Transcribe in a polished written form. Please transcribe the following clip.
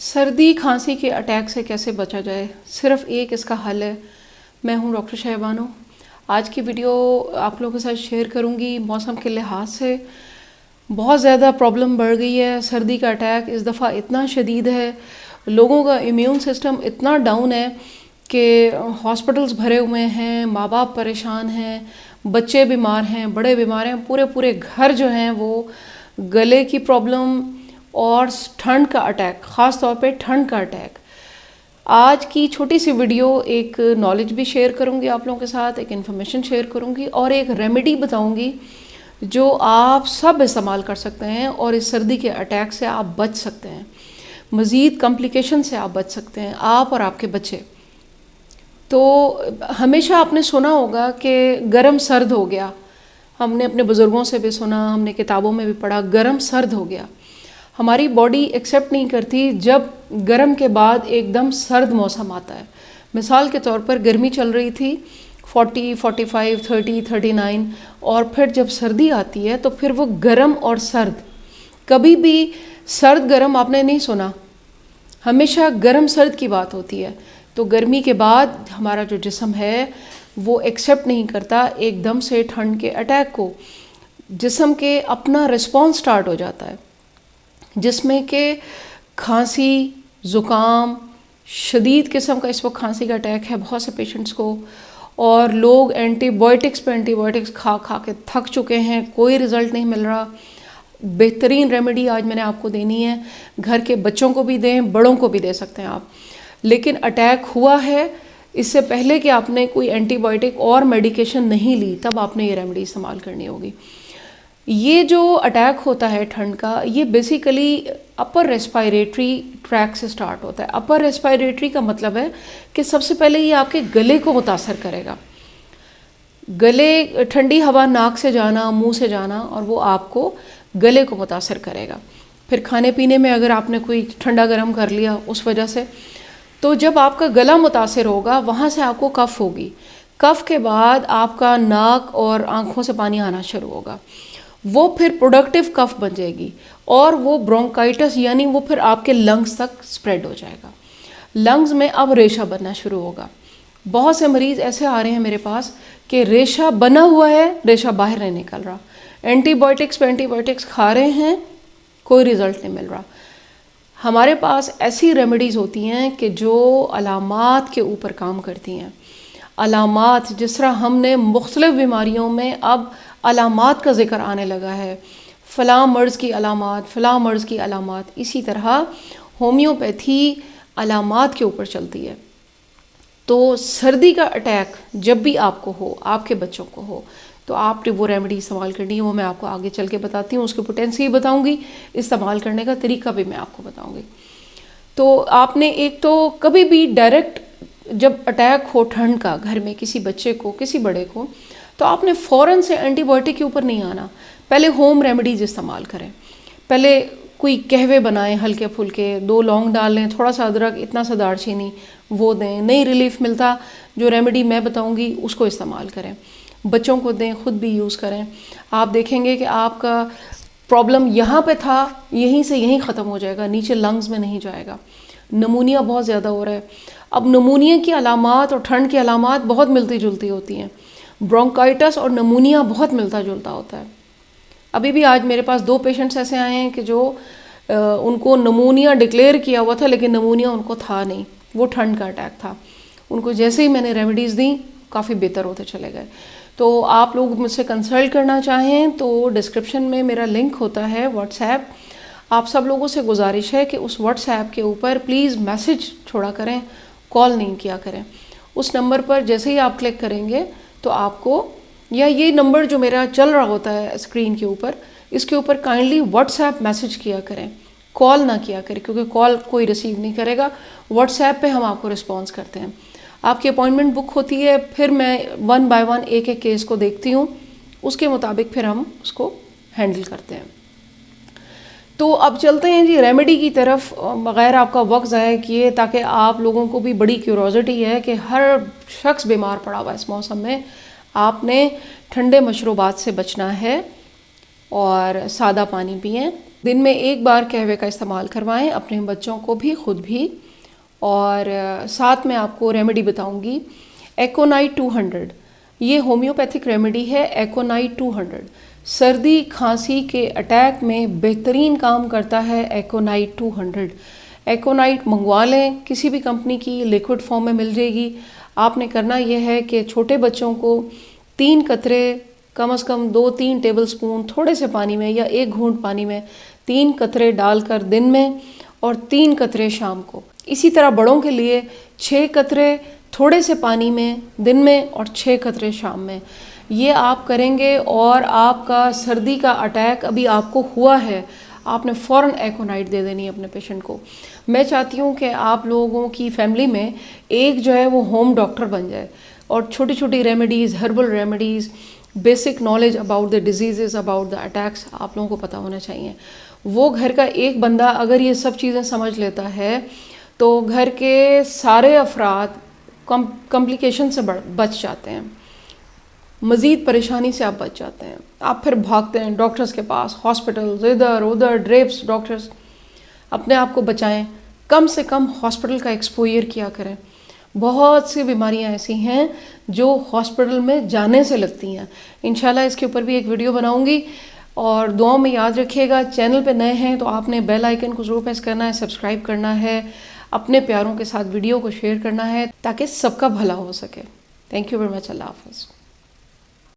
سردی کھانسی کے اٹیک سے کیسے بچا جائے؟ صرف ایک اس کا حل ہے۔ میں ہوں ڈاکٹر شہہ بانو۔ آج کی ویڈیو آپ لوگوں کے ساتھ شیئر کروں گی۔ موسم کے لحاظ سے بہت زیادہ پرابلم بڑھ گئی ہے۔ سردی کا اٹیک اس دفعہ اتنا شدید ہے، لوگوں کا امیون سسٹم اتنا ڈاؤن ہے کہ ہاسپٹلز بھرے ہوئے ہیں، ماں باپ پریشان ہیں، بچے بیمار ہیں، بڑے بیمار ہیں، پورے گھر جو ہیں وہ گلے کی پرابلم اور ٹھنڈ کا اٹیک، خاص طور پہ ٹھنڈ کا اٹیک۔ آج کی چھوٹی سی ویڈیو ایک نالج بھی شیئر کروں گی آپ لوگوں کے ساتھ، ایک انفارمیشن شیئر کروں گی اور ایک ریمیڈی بتاؤں گی جو آپ سب استعمال کر سکتے ہیں اور اس سردی کے اٹیک سے آپ بچ سکتے ہیں، مزید کمپلیکیشن سے آپ بچ سکتے ہیں، آپ اور آپ کے بچے۔ تو ہمیشہ آپ نے سنا ہوگا کہ گرم سرد ہو گیا، ہم نے اپنے بزرگوں سے بھی سنا، ہم نے کتابوں میں بھی پڑھا، گرم سرد ہو گیا۔ ہماری باڈی ایکسیپٹ نہیں کرتی جب گرم کے بعد ایک دم سرد موسم آتا ہے۔ مثال کے طور پر گرمی چل رہی تھی 40، 45، 30، 39 اور پھر جب سردی آتی ہے تو پھر وہ گرم اور سرد، کبھی بھی سرد گرم آپ نے نہیں سنا، ہمیشہ گرم سرد کی بات ہوتی ہے۔ تو گرمی کے بعد ہمارا جو جسم ہے وہ ایکسیپٹ نہیں کرتا ایک دم سے ٹھنڈ کے اٹیک کو، جسم کے اپنا رسپانس سٹارٹ ہو جاتا ہے جس میں کہ کھانسی، زکام، شدید قسم کا اس وقت کھانسی کا اٹیک ہے بہت سے پیشنٹس کو، اور لوگ اینٹی بائیوٹکس کھا کے تھک چکے ہیں، کوئی رزلٹ نہیں مل رہا۔ بہترین ریمیڈی آج میں نے آپ کو دینی ہے، گھر کے بچوں کو بھی دیں، بڑوں کو بھی دے سکتے ہیں آپ، لیکن اٹیک ہوا ہے اس سے پہلے کہ آپ نے کوئی اینٹی بائیوٹک اور میڈیکیشن نہیں لی تب آپ نے یہ ریمیڈی استعمال کرنی ہوگی۔ یہ جو اٹیک ہوتا ہے ٹھنڈ کا، یہ بیسیکلی اپر ریسپائریٹری ٹریک سے سٹارٹ ہوتا ہے۔ اپر ریسپائریٹری کا مطلب ہے کہ سب سے پہلے یہ آپ کے گلے کو متاثر کرے گا، گلے، ٹھنڈی ہوا ناک سے جانا، منہ سے جانا، اور وہ آپ کو گلے کو متاثر کرے گا۔ پھر کھانے پینے میں اگر آپ نے کوئی ٹھنڈا گرم کر لیا اس وجہ سے، تو جب آپ کا گلا متاثر ہوگا وہاں سے آپ کو کف ہوگی، کف کے بعد آپ کا ناک اور آنکھوں سے پانی آنا شروع ہوگا، وہ پھر پروڈکٹیو کف بن جائے گی اور وہ برونکائٹس یعنی وہ پھر آپ کے لنگز تک سپریڈ ہو جائے گا۔ لنگز میں اب ریشہ بننا شروع ہوگا۔ بہت سے مریض ایسے آ رہے ہیں میرے پاس کہ ریشہ بنا ہوا ہے، ریشہ باہر نہیں نکل رہا، اینٹی بائیوٹکس کھا رہے ہیں، کوئی رزلٹ نہیں مل رہا۔ ہمارے پاس ایسی ریمیڈیز ہوتی ہیں کہ جو علامات کے اوپر کام کرتی ہیں۔ علامات جس طرح ہم نے مختلف بیماریوں میں اب علامات کا ذکر آنے لگا ہے، فلاں مرض کی علامات، فلاں مرض کی علامات، اسی طرح ہومیوپیتھی علامات کے اوپر چلتی ہے۔ تو سردی کا اٹیک جب بھی آپ کو ہو، آپ کے بچوں کو ہو، تو آپ نے وہ ریمیڈی استعمال کرنی ہے، وہ میں آپ کو آگے چل کے بتاتی ہوں، اس کی پوٹینسی بتاؤں گی، استعمال کرنے کا طریقہ بھی میں آپ کو بتاؤں گی۔ تو آپ نے ایک تو کبھی بھی ڈائریکٹ جب اٹیک ہو ٹھنڈ کا گھر میں کسی بچے کو، کسی بڑے کو، تو آپ نے فوراً سے اینٹی بائیوٹک کے اوپر نہیں آنا، پہلے ہوم ریمیڈیز استعمال کریں۔ پہلے کوئی قہوے بنائیں ہلکے پھلکے، 2 لونگ ڈال لیں، تھوڑا سا ادرک، اتنا سا دار چینی، وہ دیں۔ نہیں ریلیف ملتا، جو ریمیڈی میں بتاؤں گی اس کو استعمال کریں، بچوں کو دیں، خود بھی یوز کریں۔ آپ دیکھیں گے کہ آپ کا پرابلم یہاں پہ تھا، یہیں سے یہیں ختم ہو جائے گا، نیچے لنگز میں نہیں جائے گا۔ نمونیا بہت زیادہ ہو رہا ہے اب، نمونیا کی علامات اور ٹھنڈ کی علامات بہت ملتی جلتی ہوتی ہیں، برونکائٹس اور نمونیا بہت ملتا جلتا ہوتا ہے۔ ابھی بھی آج میرے پاس 2 پیشنٹس ایسے آئے ہیں کہ جو ان کو نمونیا ڈکلیئر کیا ہوا تھا لیکن نمونیا ان کو تھا نہیں، وہ ٹھنڈ کا اٹیک تھا۔ ان کو جیسے ہی میں نے ریمیڈیز دیں کافی بہتر ہوتے چلے گئے۔ تو آپ لوگ مجھ سے کنسلٹ کرنا چاہیں تو ڈسکرپشن میں میرا لنک ہوتا ہے واٹس ایپ۔ آپ سب لوگوں سے گزارش ہے کہ اس واٹس ایپ کے اوپر پلیز میسج چھوڑا کریں، کال نہیں کیا کریں۔ اس نمبر پر جیسے ہی آپ کلک کریں گے تو آپ کو، یا یہ نمبر جو میرا چل رہا ہوتا ہے اسکرین کے اوپر، اس کے اوپر کائنڈلی واٹس ایپ میسج کیا کریں، کال نہ کیا کریں، کیونکہ کال کوئی ریسیو نہیں کرے گا، واٹس ایپ پہ ہم آپ کو رسپانس کرتے ہیں۔ آپ کی اپوائنٹمنٹ بک ہوتی ہے، پھر میں 1 بائی 1 ایک ایک کیس کو دیکھتی ہوں، اس کے مطابق پھر ہم اس کو ہینڈل کرتے ہیں۔ تو اب چلتے ہیں جی ریمیڈی کی طرف، بغیر آپ کا وقت ضائع کیے، تاکہ آپ لوگوں کو بھی بڑی کیوروسٹی ہے کہ ہر شخص بیمار پڑا ہوا ہے اس موسم میں۔ آپ نے ٹھنڈے مشروبات سے بچنا ہے اور سادہ پانی پئیں، دن میں ایک بار قہوے کا استعمال کروائیں، اپنے بچوں کو بھی خود بھی. اور ساتھ میں آپ کو ریمیڈی بتاؤں گی، ایکونائٹ 200. یہ ہومیوپیتھک ریمیڈی ہے. ایکونائٹ 200 سردی کھانسی کے اٹیک میں بہترین کام کرتا ہے. ایکونائٹ 200 ایکونائٹ منگوا لیں، کسی بھی کمپنی کی لیکوڈ فارم میں مل جائے گی. آپ نے کرنا یہ ہے کہ چھوٹے بچوں کو 3 قطرے، کم از کم 2-3 ٹیبل سپون تھوڑے سے پانی میں یا 1 گھونٹ پانی میں 3 قطرے ڈال کر دن میں اور 3 قطرے شام کو. اسی طرح بڑوں کے لیے 6 قطرے تھوڑے سے پانی میں دن میں اور 6 قطرے شام میں. یہ آپ کریں گے اور آپ کا سردی کا اٹیک ابھی آپ کو ہوا ہے، آپ نے فوراً ایکونائٹ دے دینی ہے اپنے پیشنٹ کو. میں چاہتی ہوں کہ آپ لوگوں کی فیملی میں ایک جو ہے وہ ہوم ڈاکٹر بن جائے اور چھوٹی چھوٹی remedies, herbal remedies, basic knowledge about the diseases, about the attacks آپ لوگوں کو پتہ ہونا چاہیے. وہ گھر کا ایک بندہ اگر یہ سب چیزیں سمجھ لیتا ہے تو گھر کے سارے افراد کمپلیکیشن سے بچ جاتے ہیں، مزید پریشانی سے آپ بچ جاتے ہیں. آپ پھر بھاگتے ہیں ڈاکٹرز کے پاس، ہاسپٹلز، ادھر ادھر ڈریپس، ڈاکٹرز. اپنے آپ کو بچائیں، کم سے کم ہاسپٹل کا ایکسپوئر کیا کریں. بہت سی بیماریاں ایسی ہیں جو ہاسپٹل میں جانے سے لگتی ہیں. انشاءاللہ اس کے اوپر بھی ایک ویڈیو بناؤں گی. اور دعاؤں میں یاد رکھیے گا، چینل پہ نئے ہیں تو آپ نے بیل آئیکن کو ضرور پریس کرنا ہے، سبسکرائب کرنا ہے، اپنے پیاروں کے ساتھ ویڈیو کو شیئر کرنا ہے تاکہ سب کا بھلا ہو سکے. Thank you very much. اللہ حافظ.